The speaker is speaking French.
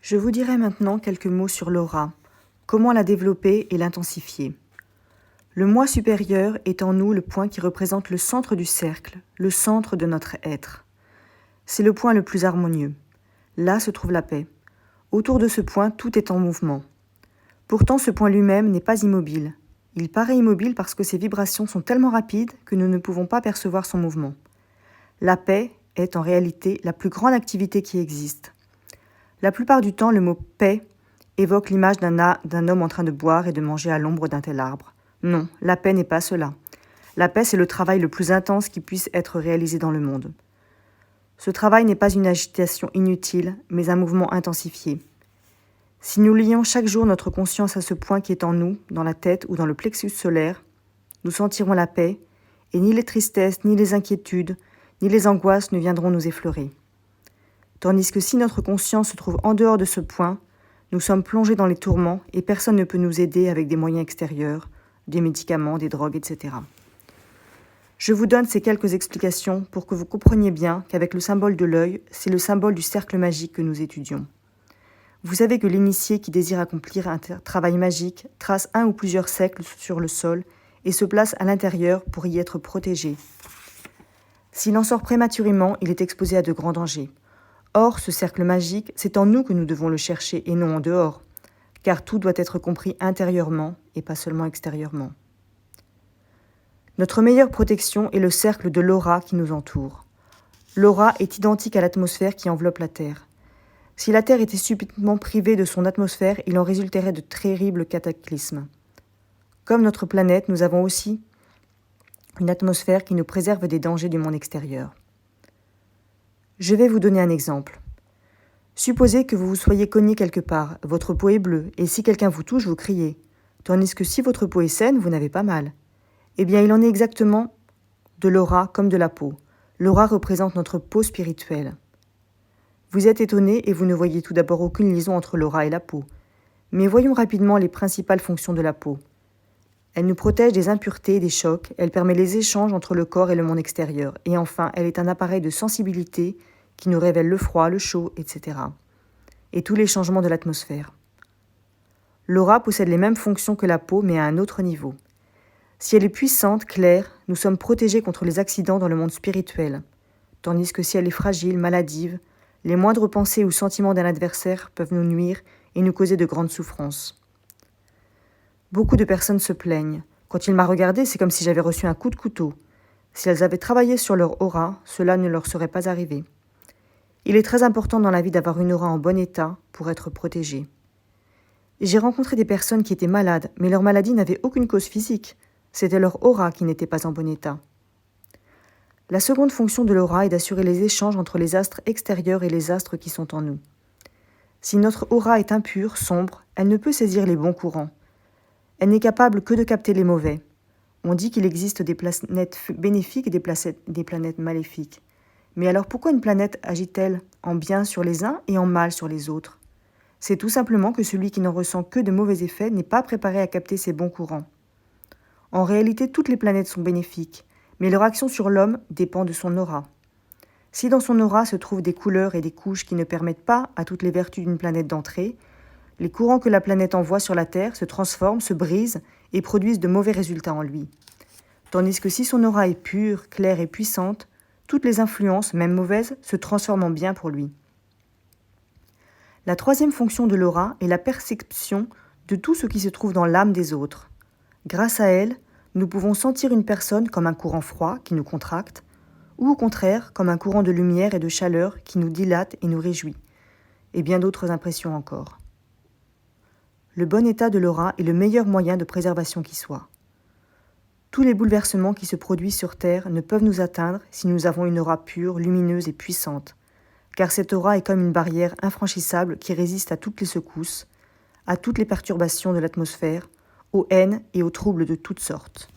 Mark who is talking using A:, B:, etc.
A: Je vous dirai maintenant quelques mots sur l'aura, comment la développer et l'intensifier. Le moi supérieur est en nous le point qui représente le centre du cercle, le centre de notre être. C'est le point le plus harmonieux. Là se trouve la paix. Autour de ce point, tout est en mouvement. Pourtant, ce point lui-même n'est pas immobile. Il paraît immobile parce que ses vibrations sont tellement rapides que nous ne pouvons pas percevoir son mouvement. La paix est en réalité la plus grande activité qui existe. La plupart du temps, le mot « paix » évoque l'image d'un homme en train de boire et de manger à l'ombre d'un tel arbre. Non, la paix n'est pas cela. La paix, c'est le travail le plus intense qui puisse être réalisé dans le monde. Ce travail n'est pas une agitation inutile, mais un mouvement intensifié. Si nous lions chaque jour notre conscience à ce point qui est en nous, dans la tête ou dans le plexus solaire, nous sentirons la paix, et ni les tristesses, ni les inquiétudes, ni les angoisses ne viendront nous effleurer. Tandis que si notre conscience se trouve en dehors de ce point, nous sommes plongés dans les tourments et personne ne peut nous aider avec des moyens extérieurs, des médicaments, des drogues, etc. Je vous donne ces quelques explications pour que vous compreniez bien qu'avec le symbole de l'œil, c'est le symbole du cercle magique que nous étudions. Vous savez que l'initié qui désire accomplir un travail magique trace un ou plusieurs cercles sur le sol et se place à l'intérieur pour y être protégé. S'il en sort prématurément, il est exposé à de grands dangers. Or, ce cercle magique, c'est en nous que nous devons le chercher et non en dehors, car tout doit être compris intérieurement et pas seulement extérieurement. Notre meilleure protection est le cercle de l'aura qui nous entoure. L'aura est identique à l'atmosphère qui enveloppe la Terre. Si la Terre était subitement privée de son atmosphère, il en résulterait de terribles cataclysmes. Comme notre planète, nous avons aussi une atmosphère qui nous préserve des dangers du monde extérieur. Je vais vous donner un exemple. Supposez que vous vous soyez cogné quelque part, votre peau est bleue, et si quelqu'un vous touche, vous criez. Tandis que si votre peau est saine, vous n'avez pas mal. Eh bien, il en est exactement de l'aura comme de la peau. L'aura représente notre peau spirituelle. Vous êtes étonné et vous ne voyez tout d'abord aucune liaison entre l'aura et la peau. Mais voyons rapidement les principales fonctions de la peau. Elle nous protège des impuretés et des chocs, elle permet les échanges entre le corps et le monde extérieur. Et enfin, elle est un appareil de sensibilité qui nous révèle le froid, le chaud, etc. Et tous les changements de l'atmosphère. L'aura possède les mêmes fonctions que la peau, mais à un autre niveau. Si elle est puissante, claire, nous sommes protégés contre les accidents dans le monde spirituel. Tandis que si elle est fragile, maladive, les moindres pensées ou sentiments d'un adversaire peuvent nous nuire et nous causer de grandes souffrances. Beaucoup de personnes se plaignent. Quand il m'a regardé, c'est comme si j'avais reçu un coup de couteau. Si elles avaient travaillé sur leur aura, cela ne leur serait pas arrivé. Il est très important dans la vie d'avoir une aura en bon état pour être protégée. J'ai rencontré des personnes qui étaient malades, mais leur maladie n'avait aucune cause physique. C'était leur aura qui n'était pas en bon état. La seconde fonction de l'aura est d'assurer les échanges entre les astres extérieurs et les astres qui sont en nous. Si notre aura est impure, sombre, elle ne peut saisir les bons courants. Elle n'est capable que de capter les mauvais. On dit qu'il existe des planètes bénéfiques et des planètes maléfiques. Mais alors pourquoi une planète agit-elle en bien sur les uns et en mal sur les autres ? C'est tout simplement que celui qui n'en ressent que de mauvais effets n'est pas préparé à capter ces bons courants. En réalité, toutes les planètes sont bénéfiques, mais leur action sur l'homme dépend de son aura. Si dans son aura se trouvent des couleurs et des couches qui ne permettent pas à toutes les vertus d'une planète d'entrer, les courants que la planète envoie sur la Terre se transforment, se brisent et produisent de mauvais résultats en lui. Tandis que si son aura est pure, claire et puissante, toutes les influences, même mauvaises, se transforment en bien pour lui. La troisième fonction de l'aura est la perception de tout ce qui se trouve dans l'âme des autres. Grâce à elle, nous pouvons sentir une personne comme un courant froid qui nous contracte, ou au contraire comme un courant de lumière et de chaleur qui nous dilate et nous réjouit, et bien d'autres impressions encore. Le bon état de l'aura est le meilleur moyen de préservation qui soit. Tous les bouleversements qui se produisent sur Terre ne peuvent nous atteindre si nous avons une aura pure, lumineuse et puissante, car cette aura est comme une barrière infranchissable qui résiste à toutes les secousses, à toutes les perturbations de l'atmosphère, aux haines et aux troubles de toutes sortes.